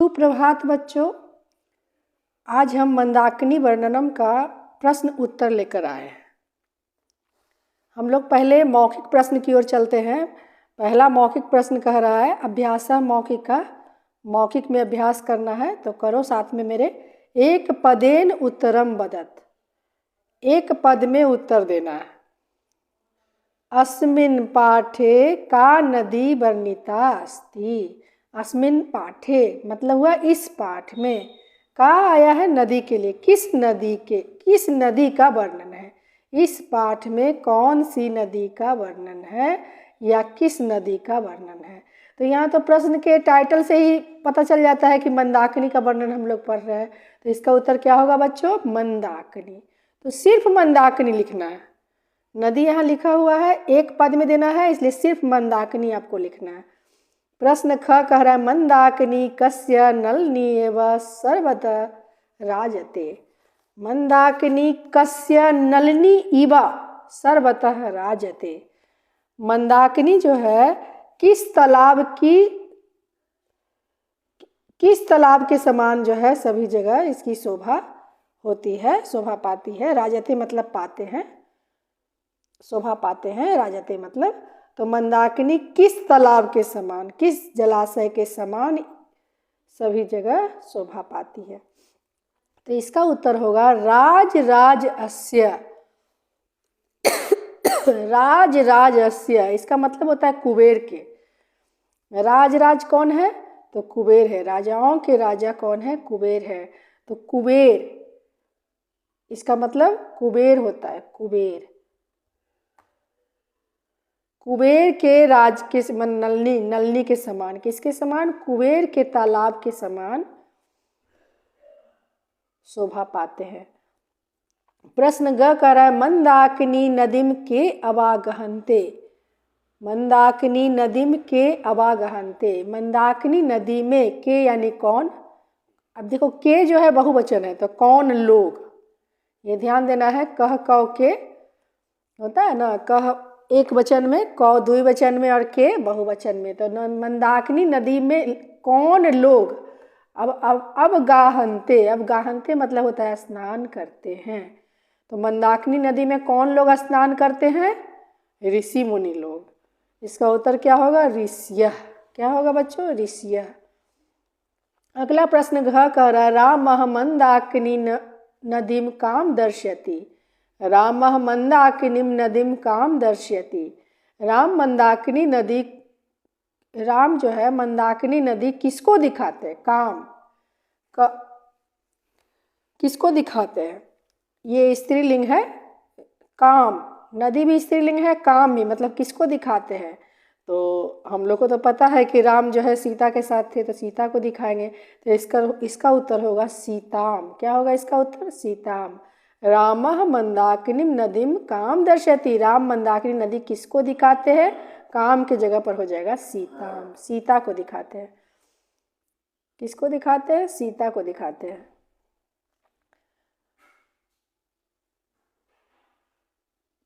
सुप्रभात बच्चों। आज हम मंदाकिनी वर्णनम का प्रश्न उत्तर लेकर आए हैं। हम लोग पहले मौखिक प्रश्न की ओर चलते हैं। पहला मौखिक प्रश्न कह रहा है अभ्यास मौखिक का। मौखिक में अभ्यास करना है तो करो साथ में मेरे। एक पदेन उत्तरम वदत, एक पद में उत्तर देना है। अस्मिन् पाठे का नदी वर्णिता अस्ति। अस्मिन् पाठे मतलब हुआ इस पाठ में। का आया है नदी के लिए। किस नदी का वर्णन है। इस पाठ में कौन सी नदी का वर्णन है या किस नदी का वर्णन है। तो यहाँ तो प्रश्न के टाइटल से ही पता चल जाता है कि मंदाकिनी का वर्णन हम लोग पढ़ रहे हैं। तो इसका उत्तर क्या होगा बच्चों, मंदाकिनी। तो सिर्फ मंदाकिनी लिखना है। नदी यहाँ लिखा हुआ है, एक पद में देना है, इसलिए सिर्फ मंदाकिनी आपको लिखना है। प्रश्न ख कह रहा है मंदाकिनी कस्य नलिनी एव सर्वतः राजते। मंदाकिनी कस्य नलिनी इव सर्वतः राजते। मंदाकिनी जो है किस तालाब के समान जो है सभी जगह इसकी शोभा होती है, शोभा पाती है। राजते मतलब पाते हैं, शोभा पाते हैं। राजते मतलब, तो मंदाकिनी किस तालाब के समान, किस जलाशय के समान सभी जगह शोभा पाती है। तो इसका उत्तर होगा राज अस्य। राज अस्य इसका मतलब होता है कुबेर के। राज कौन है, तो कुबेर है। राजाओं के राजा कौन है, कुबेर है। तो कुबेर इसका मतलब कुबेर होता है। कुबेर के राज के नलिनी के समान, किसके समान, कुबेर के तालाब के समान शोभा पाते हैं। प्रश्न ग कह रहा है मंदाकिनी नदीम के अवागहन्ते। मंदाकिनी नदीम के अवागहन्ते। मंदाकिनी नदी में के यानी कौन। अब देखो के जो है बहुवचन है, तो कौन लोग, ये ध्यान देना है। कह कौ के होता है ना, कह एक वचन में, कौ द्विवचन में और के बहुवचन में। तो मंदाकिनी नदी में कौन लोग। अब गाहनते, अब गाहनते मतलब होता है स्नान करते हैं। तो मंदाकिनी नदी में कौन लोग स्नान करते हैं, ऋषि मुनि लोग। इसका उत्तर क्या होगा, ऋष्य। क्या होगा बच्चों, ऋष्य। अगला प्रश्न घ कह रहा है रामः मंदाकिनी नदीम काम दर्शयति। रामः मंदाकिनीं नदीम काम दर्शयति। राम जो है मंदाकिनी नदी किसको दिखाते हैं, काम किसको दिखाते हैं। ये स्त्रीलिंग है, काम। नदी भी स्त्रीलिंग है, काम भी, मतलब किसको दिखाते हैं। तो हम लोग को तो पता है कि राम जो है सीता के साथ थे, तो सीता को दिखाएंगे। तो इसका उत्तर होगा सीताम। क्या होगा इसका उत्तर, सीताम। रामः मंदाकिनी नदीम काम दर्शयति। राम मंदाकिनी नदी किसको दिखाते हैं, काम के जगह पर हो जाएगा सीताम। सीता को दिखाते हैं। किसको दिखाते हैं, सीता को दिखाते हैं।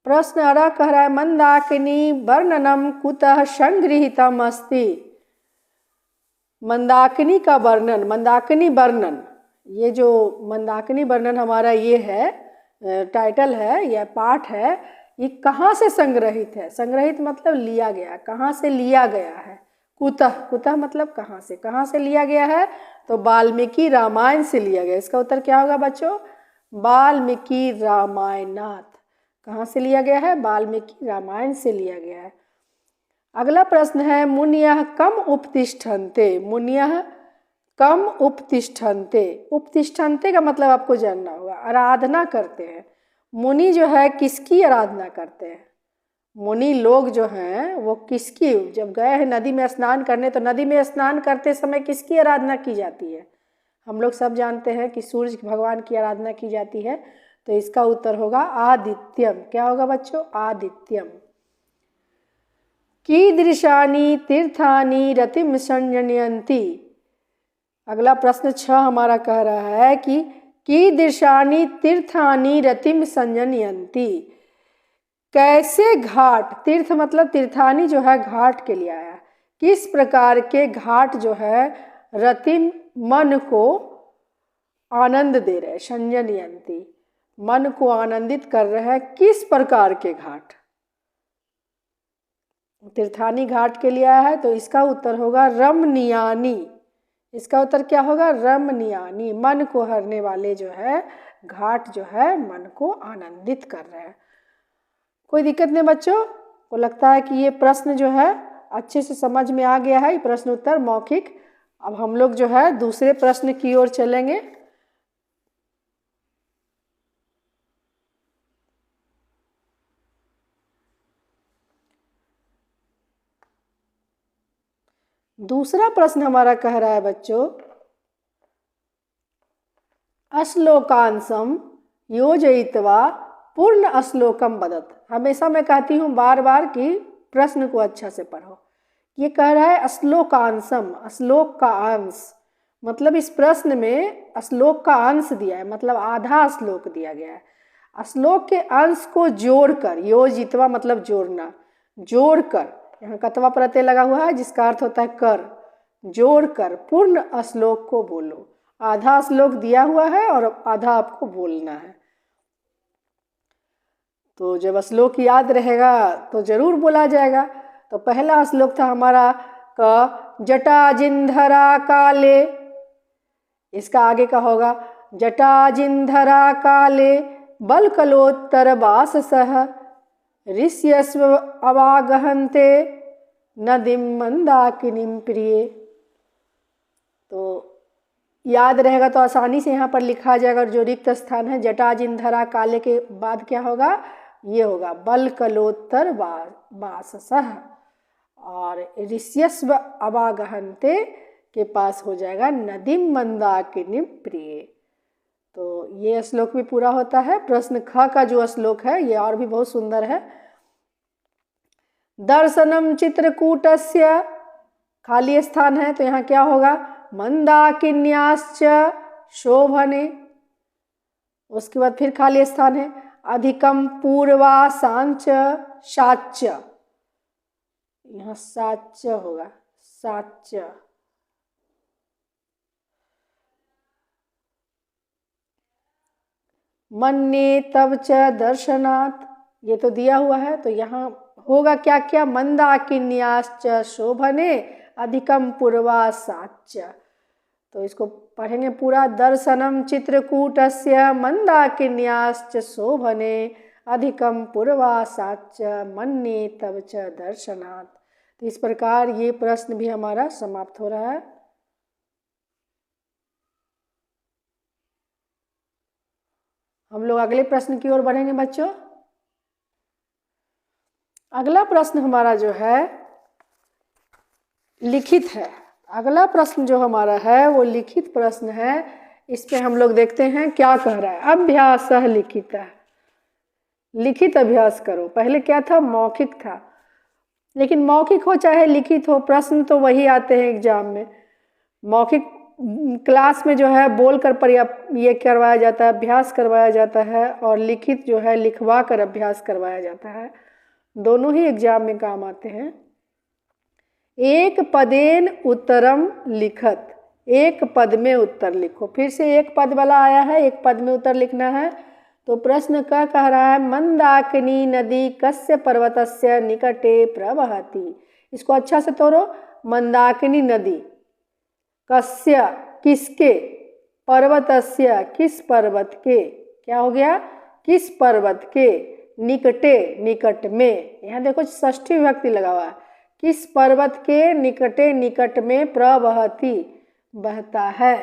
प्रश्न अरा कह रहा है मंदाकिनी वर्णनम कुतः संगृहीतम अस्ति। मंदाकिनी का वर्णन, मंदाकिनी वर्णन, ये जो मंदाकिनी वर्णन हमारा ये है टाइटल है या पाठ है, ये कहाँ से संग्रहित है। संग्रहित मतलब लिया गया, कहाँ से लिया गया है। कुतः मतलब कहाँ से लिया गया है। तो वाल्मीकि रामायण से लिया गया। इसका उत्तर क्या होगा बच्चों, वाल्मीकि रामायणात। कहाँ से लिया गया है, वाल्मीकि रामायण से लिया गया है। अगला प्रश्न है मुनियः कम उपतिष्ठन्ते। मुनियः कम उपतिष्ठन्ते। उपतिष्ठन्ते का मतलब आपको जानना होगा, आराधना करते हैं। मुनि जो है किसकी आराधना करते हैं। मुनि लोग जो हैं वो किसकी, जब गए हैं नदी में स्नान करने, तो नदी में स्नान करते समय किसकी आराधना की जाती है। हम लोग सब जानते हैं कि सूर्य भगवान की आराधना की जाती है। तो इसका उत्तर होगा आदित्यम। क्या होगा बच्चों, आदित्यम। कीदृशानि तीर्थानि रतिम संजनयन्ति। अगला प्रश्न 6 हमारा कह रहा है कि कीदृशानि तीर्थानि रतिम संजनयन्ति। कैसे घाट, तीर्थ मतलब तीर्थानि जो है घाट के लिए आया, किस प्रकार के घाट जो है रतिम मन को आनंद दे रहे, संजनयंती मन को आनंदित कर रहे हैं किस प्रकार के घाट? तीर्थानी घाट के लिए आया है तो इसका उत्तर होगा रमणीयानी। इसका उत्तर क्या होगा? रमणीयानी। मन को हरने वाले जो है घाट जो है मन को आनंदित कर रहे हैं। कोई दिक्कत नहीं बच्चों को? लगता है कि ये प्रश्न जो है अच्छे से समझ में आ गया है, ये प्रश्न उत्तर मौखिक। अब हम लोग जो है दूसरे प्रश्न की ओर चलेंगे। दूसरा प्रश्न हमारा कह रहा है बच्चों, अश्लोकांशम योजयित्वा पूर्ण अश्लोकम वदत। हमेशा मैं कहती हूँ बार बार कि प्रश्न को अच्छा से पढ़ो। ये कह रहा है अश्लोकांशम, अश्लोक का अंश, मतलब इस प्रश्न में अश्लोक का अंश दिया है, मतलब आधा श्लोक दिया गया है। अश्लोक के अंश को जोड़कर, योजित्वा मतलब जोड़ना, जोड़कर, यहाँ कतवा प्रत्यय लगा हुआ है जिसका अर्थ होता है कर, जोड़कर पूर्ण अश्लोक को बोलो। आधा श्लोक दिया हुआ है और आधा आपको बोलना है। तो जब श्लोक याद रहेगा तो जरूर बोला जाएगा। तो पहला श्लोक था हमारा क जटाजिंधरा काले, इसका आगे का होगा जटाजिंधरा काले बलकलोत्तर वास सह ऋष्यस्व अवागहन्ते नदीम मंदाकिनीम प्रिय। तो याद रहेगा तो आसानी से यहाँ पर लिखा जाएगा। और जो रिक्त स्थान है जटाजिंधरा काले के बाद क्या होगा? ये होगा बलकलोत्तर वाससः, और ऋष्यस्व अवागहन्ते के पास हो जाएगा नदीम मंदाकिनीम प्रिय। तो ये श्लोक भी पूरा होता है। प्रश्न ख का जो श्लोक है ये और भी बहुत सुंदर है। दर्शनम चित्रकूटस्य, खाली स्थान है तो यहाँ क्या होगा? मंदाकिन्याश्च शोभने। उसके बाद फिर खाली स्थान है अधिकम पूर्वासांच साच्य, यहाँ साच्य होगा, साच्य। मन्ये तव च दर्शनात्, ये तो दिया हुआ है तो यहाँ होगा क्या क्या? मंदाकिन्याश्च शोभने अधिकम पूर्वासाच्य। तो इसको पढ़ेंगे पूरा। दर्शनम चित्रकूटस्य मंदाकिन्याश्च शोभने अधिकम पूर्वासाच्य मन्ये तव च दर्शनात्। तो इस प्रकार ये प्रश्न भी हमारा समाप्त हो रहा है। हम लोग अगले प्रश्न की ओर बढ़ेंगे बच्चों। अगला प्रश्न हमारा जो है लिखित है। अगला प्रश्न जो हमारा है वो लिखित प्रश्न है। इस पे हम लोग देखते हैं क्या कह रहा है। अभ्यासः लिखितः, लिखित अभ्यास करो। पहले क्या था? मौखिक था। लेकिन मौखिक हो चाहे लिखित हो, प्रश्न तो वही आते हैं एग्जाम में। मौखिक क्लास में जो है बोल कर ये करवाया जाता है, अभ्यास करवाया जाता है, और लिखित जो है लिखवा कर अभ्यास करवाया जाता है। दोनों ही एग्जाम में काम आते हैं। एक पदेन उत्तरम लिखत, एक पद में उत्तर लिखो। फिर से एक पद वाला आया है, एक पद में उत्तर लिखना है। तो प्रश्न क्या कह रहा है? मंदाकिनी नदी कस्य पर्वतस्य निकटे प्रवहति। इसको अच्छा से तोड़ो। मंदाकिनी नदी कस्य किसके, पर्वतस्य किस पर्वत के, क्या हो गया? किस पर्वत के, निकटे निकट में। यहाँ देखो षष्ठी विभक्ति लगा हुआ है। किस पर्वत के निकटे निकट में प्रवहति बहता है।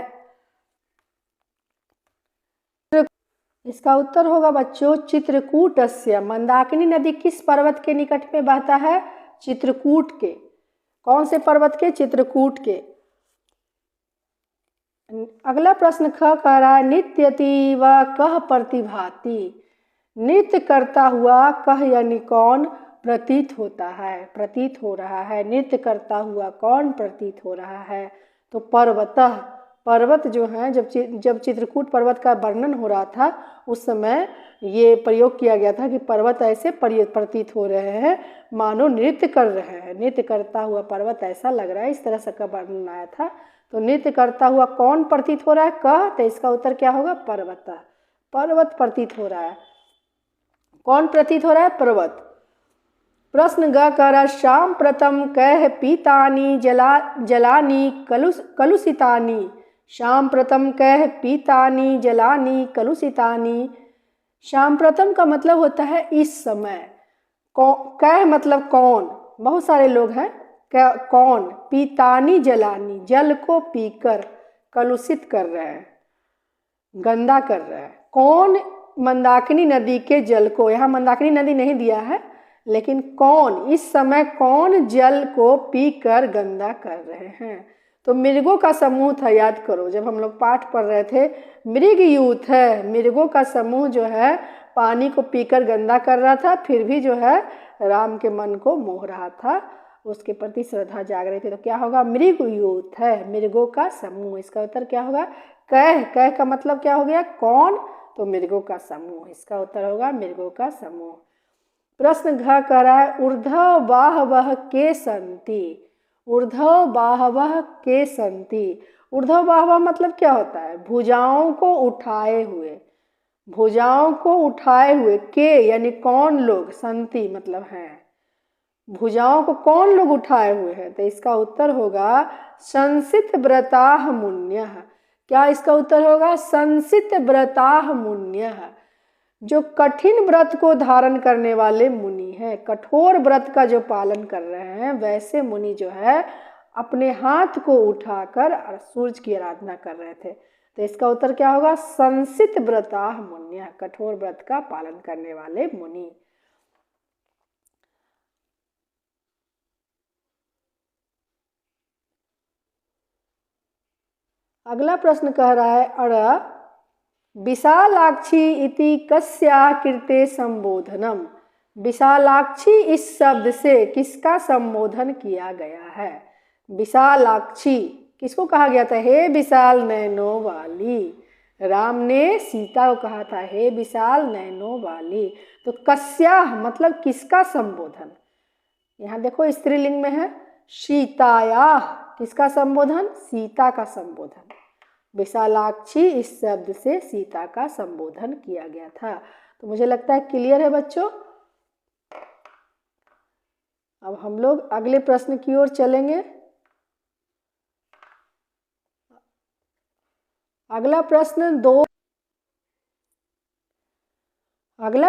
इसका उत्तर होगा बच्चों चित्रकूटस्य। मंदाकिनी नदी किस पर्वत के निकट में बहता है? चित्रकूट के। कौन से पर्वत के? चित्रकूट के। अगला प्रश्न ख कह रहा है नित्यति व कह प्रतिभाति। नृत्य करता हुआ कह यानी कौन प्रतीत होता है, प्रतीत हो रहा है। नृत्य करता हुआ कौन प्रतीत हो रहा है? तो पर्वतः, पर्वत जो है, जब चित्रकूट पर्वत का वर्णन हो रहा था उस समय ये प्रयोग किया गया था कि पर्वत ऐसे प्रतीत हो रहे हैं मानो नृत्य कर रहे हैं। नृत्य करता हुआ पर्वत ऐसा लग रहा है, इस तरह से का वर्णन आया था। तो नृत्य करता हुआ कौन प्रतीत हो रहा है? कह। तो इसका उत्तर क्या होगा? पर्वत। पर्वत प्रतीत हो रहा है। कौन प्रतीत हो रहा है? पर्वत। प्रश्न ग कर श्याम प्रथम कह पीतानी जलानी कलुषितानी। श्याम प्रथम कह पीतानी जलानी कलुषितानी। श्याम प्रथम का मतलब होता है इस समय। कह मतलब कौन, बहुत सारे लोग हैं। कौन? पीतानी जलानी, जल को पीकर कलुषित कर रहे हैं, गंदा कर रहा है। कौन? मंदाकिनी नदी के जल को, यहाँ मंदाकिनी नदी नहीं दिया है, लेकिन कौन, इस समय कौन जल को पीकर गंदा कर रहे हैं? तो मृगों का समूह था, याद करो जब हम लोग पाठ पढ़ रहे थे, मृग यूथ है। मृगों का समूह जो है पानी को पीकर गंदा कर रहा था, फिर भी जो है राम के मन को मोह रहा था, उसके प्रति श्रद्धा जाग रही थी। तो क्या होगा? मृग यूथ है, मृगों का समूह। इसका उत्तर क्या होगा? कह। कह का मतलब क्या हो गया? कौन? तो मृगों का समूह। इसका उत्तर होगा मृगों का समूह। प्रश्न घ कह रहा है ऊर्ध्व बाहवः के सन्ति। ऊर्ध्व बाहवः के सन्ति। ऊर्ध्व बाहवः मतलब क्या होता है? भुजाओं को उठाए हुए। भुजाओं को उठाए हुए। के यानी कौन लोग? सन्ति मतलब हैं। भुजाओं को कौन लोग उठाए हुए हैं? तो इसका उत्तर होगा संसित व्रताः मुन्यः। क्या इसका उत्तर होगा? संसित व्रताः मुन्यः। जो कठिन व्रत को धारण करने वाले मुनि हैं, कठोर व्रत का जो पालन कर रहे हैं, वैसे मुनि जो है अपने हाथ को उठाकर सूर्य की आराधना कर रहे थे। तो इसका उत्तर क्या होगा? संसित व्रताः मुन्यः, कठोर व्रत का पालन करने वाले मुनि। अगला प्रश्न कह रहा है अड़ विशालाक्षी इति कस्या कृते संबोधनम। विशालाक्षी इस शब्द से किसका संबोधन किया गया है? विशालाक्षी किसको कहा गया था? हे विशाल नयनों वाली। राम ने सीता को कहा था हे विशाल नयनों वाली। तो कस्या मतलब किसका संबोधन? यहाँ देखो स्त्रीलिंग में है। सीताया किसका संबोधन? सीता का संबोधन। विशालाक्षी इस शब्द से सीता का संबोधन किया गया था। तो मुझे लगता है क्लियर है बच्चों। अब हम लोग अगले प्रश्न की ओर चलेंगे। अगला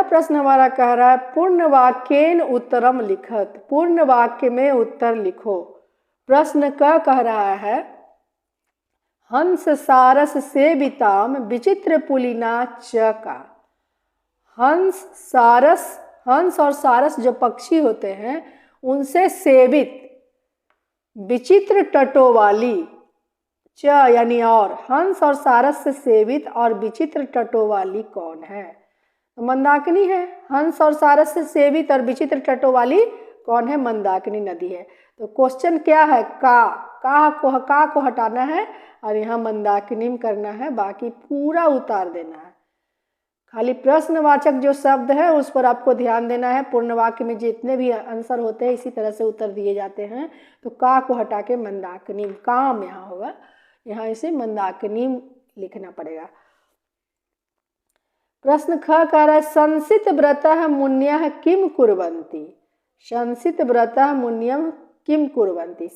प्रश्न हमारा कह रहा है पूर्ण वाक्येन उत्तरम लिखत। पूर्ण वाक्य में उत्तर लिखो। प्रश्न का कह रहा है हंस सारस सेविताम विचित्र पुलिना च का। हंस और सारस जो पक्षी होते हैं उनसे सेवित विचित्र तटों वाली च यानी और, हंस और सारस से सेवित और विचित्र तटों वाली कौन है? तो मंदाकिनी है। हंस और सारस से सेवित और विचित्र तटों वाली कौन है? मंदाकिनी नदी है। तो क्वेश्चन क्या है? का को हटाना है और यहाँ मंदाकिनी करना है, बाकी पूरा उतार देना है। खाली प्रश्नवाचक जो शब्द है उस पर आपको ध्यान देना है। पूर्ण वाक्य में जितने भी आंसर होते हैं इसी तरह से उत्तर दिए जाते हैं। तो का को हटा के मंदाकिनी, काम यहाँ होगा, यहाँ इसे मंदाकिनी लिखना पड़ेगा। प्रश्न ख कह रहा है संसित व्रतः मुन्यः किम कुर्वन्ति। संसित व्रतः मुन्यः किम कुर्वन्ति।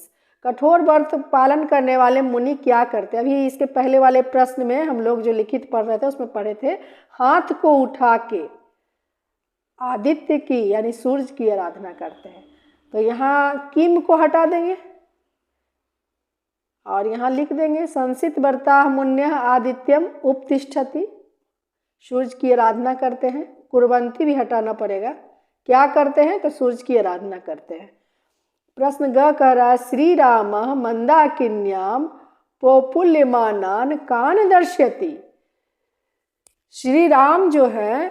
कठोर व्रत पालन करने वाले मुनि क्या करते हैं? अभी इसके पहले वाले प्रश्न में हम लोग जो लिखित पढ़ रहे थे उसमें पढ़े थे हाथ को उठा के आदित्य की यानी सूर्य की आराधना करते हैं। तो यहाँ किम को हटा देंगे और यहाँ लिख देंगे संसित व्रताः मुन्यः आदित्यम उपतिष्ठति। सूर्य की आराधना करते हैं। कुर्वन्ति भी हटाना पड़ेगा। क्या करते हैं? तो सूर्य की आराधना करते हैं। प्रश्न ग कह रहा है श्री राम मंदाकिन्याम पोपुल्यमानान कान दर्शयति। श्री राम जो है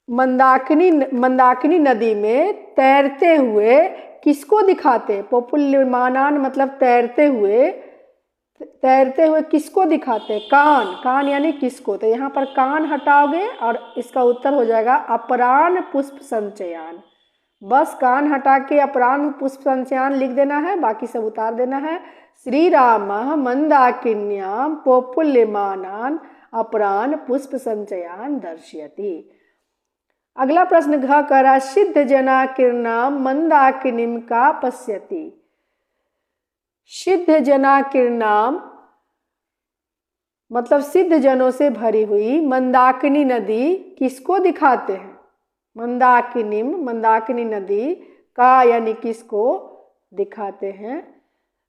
मंदाकिनी नदी में तैरते हुए किसको दिखाते? पोपुल्यमानान मतलब तैरते हुए किसको दिखाते? कान यानी किसको? तो यहाँ पर कान हटाओगे और इसका उत्तर हो जाएगा अपराण पुष्प संचयान। बस कान हटा के अपरान पुष्प संचयान लिख देना है, बाकी सब उतार देना है। श्री राम मंदाकिन्याम पोपुल्यमानान अपरान पुष्प संचयान दर्शयति। अगला प्रश्न घ करा सिद्ध जना किरणाम मंदाकिनीम का पश्यति। सिद्ध जना किरणाम मतलब सिद्ध जनों से भरी हुई मंदाकिनी नदी किसको दिखाते हैं? मंदाकिनीम, मंदाकिनी नदी का यानी किसको दिखाते हैं?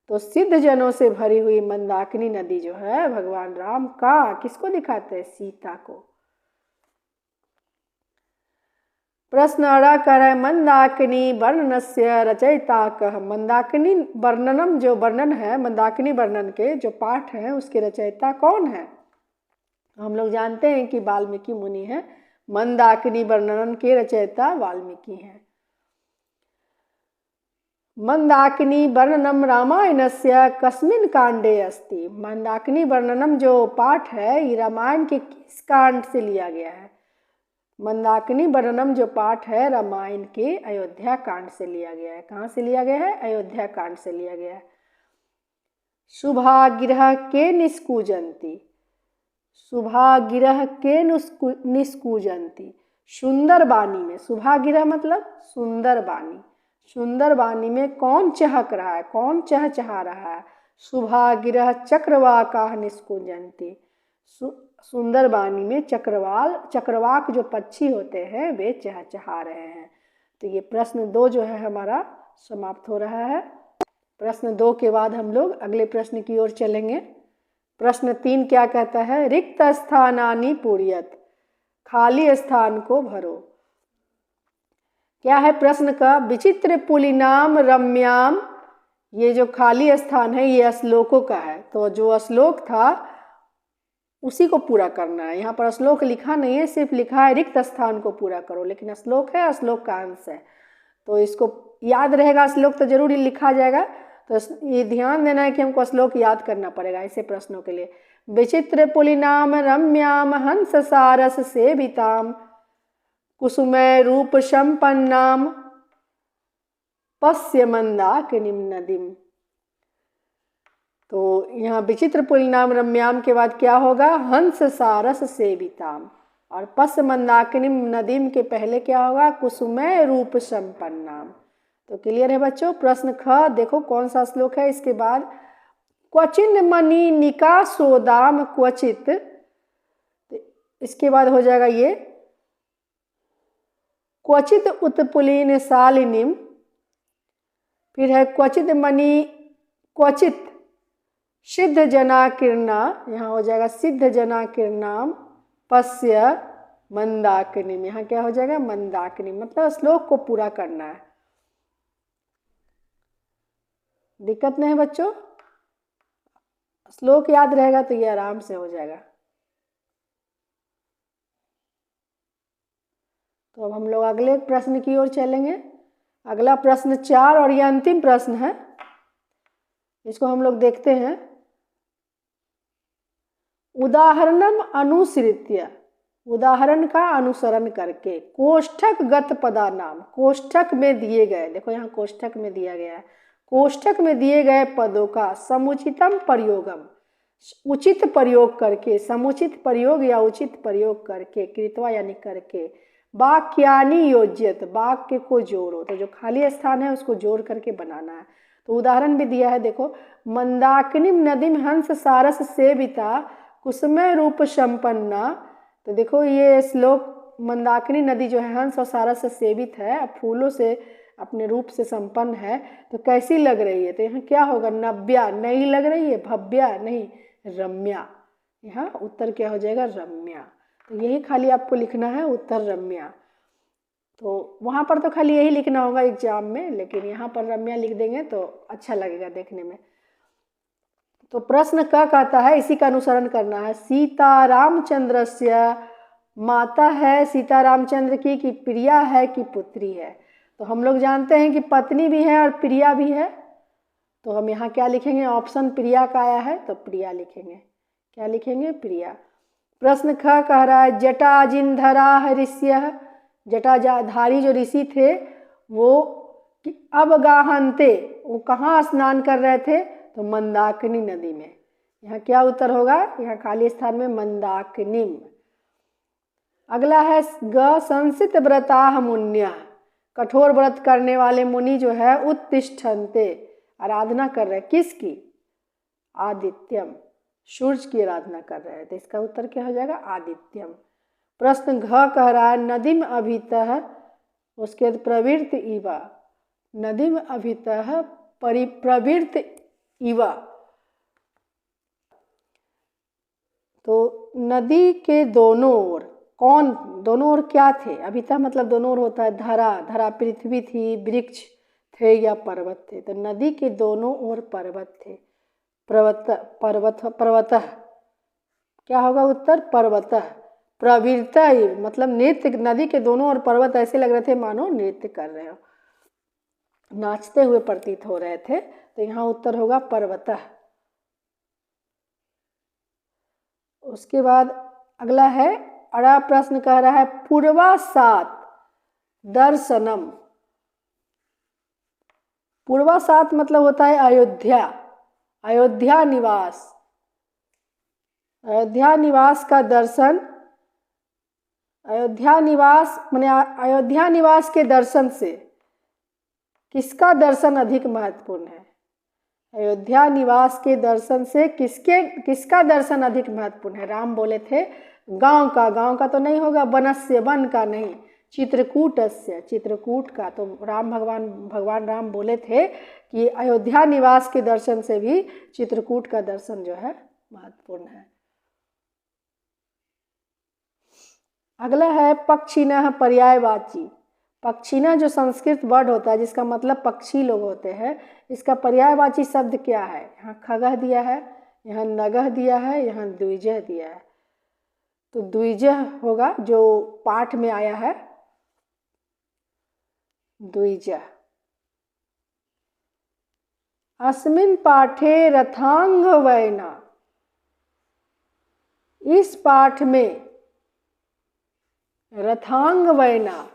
तो सिद्ध जनों से भरी हुई मंदाकिनी नदी जो है भगवान राम का किसको दिखाते हैं? सीता को। प्रश्न अड़ा कर है मंदाकिनी वर्णनस्य रचयिता कः। मंदाकिनी वर्णनम जो वर्णन है, मंदाकिनी वर्णन के जो पाठ हैं उसके रचयिता कौन है? हम लोग जानते हैं कि वाल्मीकि मुनि हैं। मंदाकिनी वर्णन के रचयिता वाल्मीकि हैं। मंदाकिनी वर्णनम रामायणस्य कस्मिन् कांडे अस्ति। मंदाकिनी वर्णनम जो पाठ है ये रामायण के किस कांड से लिया गया है? मंदाकिनी वर्णनम जो पाठ है रामायण के अयोध्या कांड से लिया गया है। कहाँ से लिया गया है? अयोध्या कांड से लिया गया है। शुभागिरह के निष्कूजंती। शुभागिरह के निष्कूजंती। सुंदर वाणी में, शुभागिरह मतलब सुंदर वाणी। सुंदर वाणी में कौन चहक रहा है? कौन चहचहा रहा है? शुभागिरह चक्रवाका निष्कूजंती। सुंदर वाणी में चक्रवाक जो पक्षी होते हैं वे चहचहा रहे हैं। तो ये प्रश्न 2 जो है हमारा समाप्त हो रहा है। प्रश्न 2 के बाद हम लोग अगले प्रश्न की ओर चलेंगे। प्रश्न 3 क्या कहता है? रिक्त स्थानानि पूर्यत। खाली स्थान को भरो। क्या है प्रश्न का? विचित्र पुलिनाम रम्याम। ये जो खाली स्थान है ये श्लोकों का है। तो जो श्लोक था उसी को पूरा करना है। यहाँ पर श्लोक लिखा नहीं है, सिर्फ लिखा है रिक्त स्थान को पूरा करो, लेकिन श्लोक है, श्लोक का अंश है। तो इसको याद रहेगा, श्लोक तो जरूर लिखा जाएगा। तो ये ध्यान देना है कि हमको श्लोक याद करना पड़ेगा ऐसे प्रश्नों के लिए। विचित्र पुलिनाम रम्याम हंस सारस सेविताम कुसुमय रूप संपन्नाम पश्य मंदाकिनीम नदीम। तो यहाँ विचित्र पुलिनाम रम्याम के बाद क्या होगा? हंस सारस सेविताम। और पश्य मंदाकिनीम नदीम के पहले क्या होगा? कुसुमय रूप संपन्नाम। तो क्लियर है बच्चों? प्रश्न ख देखो कौन सा श्लोक है। इसके बाद क्वचिन मणि निकासोदाम क्वचित। इसके बाद हो जाएगा ये क्वचित उत्पुलिन शालिनीम। फिर है क्वचित मणि क्वचित सिद्ध जना किरणा। यहाँ हो जाएगा सिद्ध जना किरणाम पश्य मंदाकिनीम। यहाँ क्या हो जाएगा? मंदाकिनी। मतलब श्लोक को पूरा करना है। दिक्कत नहीं है बच्चों? श्लोक याद रहेगा तो ये आराम से हो जाएगा। तो अब हम लोग अगले प्रश्न की ओर चलेंगे। अगला प्रश्न 4 और ये अंतिम प्रश्न है। इसको हम लोग देखते हैं। उदाहरणम अनुसृत्य। उदाहरण का अनुसरण करके कोष्ठक गत पदा नाम। कोष्ठक में दिए गए, देखो यहाँ कोष्ठक में दिया गया है, कोष्ठक में दिए गए पदों का समुचितम प्रयोगम, उचित प्रयोग करके, समुचित प्रयोग या उचित प्रयोग करके, कृत्वा यानी करके, वाक्यानि योज्यत, वाक्य को जोड़ो। तो जो खाली स्थान है उसको जोड़ करके बनाना है। तो उदाहरण भी दिया है, देखो मंदाकिनीम नदीम हंस सारस सेविता कुसुमय रूप संपन्ना। तो देखो ये श्लोक मंदाकिनी नदी जो है हंस और सारस से सेवित है, फूलों से अपने रूप से संपन्न है। तो कैसी लग रही है? तो यहाँ क्या होगा? नव्या, नई लग रही है, भव्या नहीं, रम्या। यहाँ उत्तर क्या हो जाएगा? रम्या। तो यही खाली आपको लिखना है, उत्तर रम्या। तो वहाँ पर तो खाली यही लिखना होगा एग्जाम में, लेकिन यहाँ पर रम्या लिख देंगे तो अच्छा लगेगा देखने में। तो प्रश्न क्या कहता है, इसी का अनुसरण करना है। सीता रामचंद्रस्य माता है सीता रामचंद्र की कि प्रिया है कि पुत्री है? तो हम लोग जानते हैं कि पत्नी भी है और प्रिया भी है। तो हम यहाँ क्या लिखेंगे? ऑप्शन प्रिया का आया है तो प्रिया लिखेंगे। क्या लिखेंगे? प्रिया। प्रश्न ख कह रहा है जटाजिंधरा ऋष्य। जटाधारी जो ऋषि थे वो कि अवगाहन्ते, वो कहाँ स्नान कर रहे थे, तो मंदाकिनी नदी में। यहाँ क्या उत्तर होगा, यहाँ खाली स्थान में मंदाकिनीम। अगला है ग संसित व्रताः मुन्या, कठोर व्रत करने वाले मुनि जो है उत्तिष्ठन्ते, आराधना कर रहे, किसकी, आदित्यम, सूर्य की आराधना कर रहे हैं। तो इसका उत्तर क्या हो जाएगा, आदित्यम। प्रश्न घ कह रहा है नदीम अभितः, उसके बाद प्रवृत्त इवा, नदीम अभितः प्रवृत्त इवा। तो नदी के दोनों ओर, कौन दोनों ओर क्या थे, अभितः मतलब दोनों ओर होता है धरा, धरा पृथ्वी थी, वृक्ष थे या पर्वत थे। तो नदी के दोनों ओर पर्वत थे, पर्वतः क्या होगा उत्तर, पर्वतः। प्रवृत्ता मतलब नृत्य, नदी के दोनों ओर पर्वत ऐसे लग रहे थे मानो नृत्य कर रहे हो, नाचते हुए प्रतीत हो रहे थे। तो यहाँ उत्तर होगा पर्वतः। उसके बाद अगला है अड़ा प्रश्न कह रहा है पूर्वासात दर्शनम। पूर्वासात मतलब होता है अयोध्या, अयोध्या निवास, अयोध्या निवास का दर्शन। अयोध्या निवास माने अयोध्या निवास के दर्शन से किसका दर्शन अधिक महत्वपूर्ण है, अयोध्या निवास के दर्शन से किसका दर्शन अधिक महत्वपूर्ण है। राम बोले थे गांव का, गांव का तो नहीं होगा, वनस्य वन का नहीं, चित्रकूटस्य चित्रकूट का। तो भगवान राम बोले थे कि अयोध्या निवास के दर्शन से भी चित्रकूट का दर्शन जो है महत्वपूर्ण है। अगला है पक्षिणः पर्यायवाची। पक्षिणः जो संस्कृत वर्ड होता है जिसका मतलब पक्षी लोग होते हैं, इसका पर्यायवाची शब्द क्या है। यहाँ खगः दिया है, यहाँ नगः दिया है, यहाँ द्विजः दिया है। तो द्विजः होगा जो पाठ में आया है, द्विजः। अस्मिन् पाठे रथांग वैना, इस पाठ में रथांग वैना,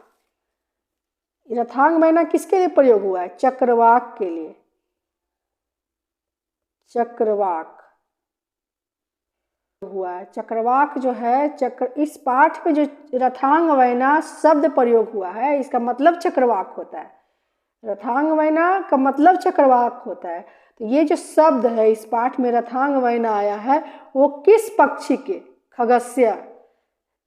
रथांग वैना किसके लिए प्रयोग हुआ है, चक्रवाक के लिए, चक्रवाक हुआ है। चक्रवाक जो है इस पाठ में जो रथांग वैना शब्द प्रयोग हुआ है इसका मतलब चक्रवाक होता है, रथांग वैना का मतलब चक्रवाक होता है। तो ये जो शब्द है इस पाठ में रथांग वैना आया है वो किस पक्षी के, खगस्य,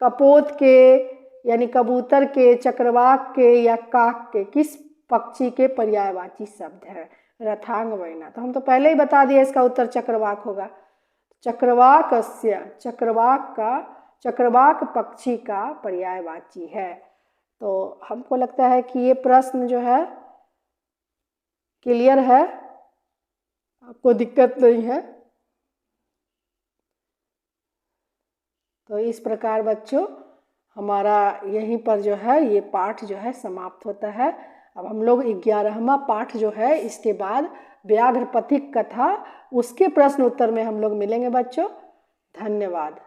कपोत के यानी कबूतर के, चक्रवाक के या काक के, किस पक्षी के पर्यायवाची शब्द है रथांग वैना। तो हम तो पहले ही बता दिए इसका उत्तर चक्रवाक होगा। चक्रवाकस्य, चक्रवाक पक्षी का पर्यायवाची है। तो हमको लगता है कि ये प्रश्न जो है क्लियर है, आपको दिक्कत नहीं है। तो इस प्रकार बच्चों हमारा यहीं पर जो है ये पाठ जो है समाप्त होता है। अब हम लोग 11वां पाठ जो है इसके बाद व्याघ्र पथिक कथा, उसके प्रश्न उत्तर में हम लोग मिलेंगे बच्चों। धन्यवाद।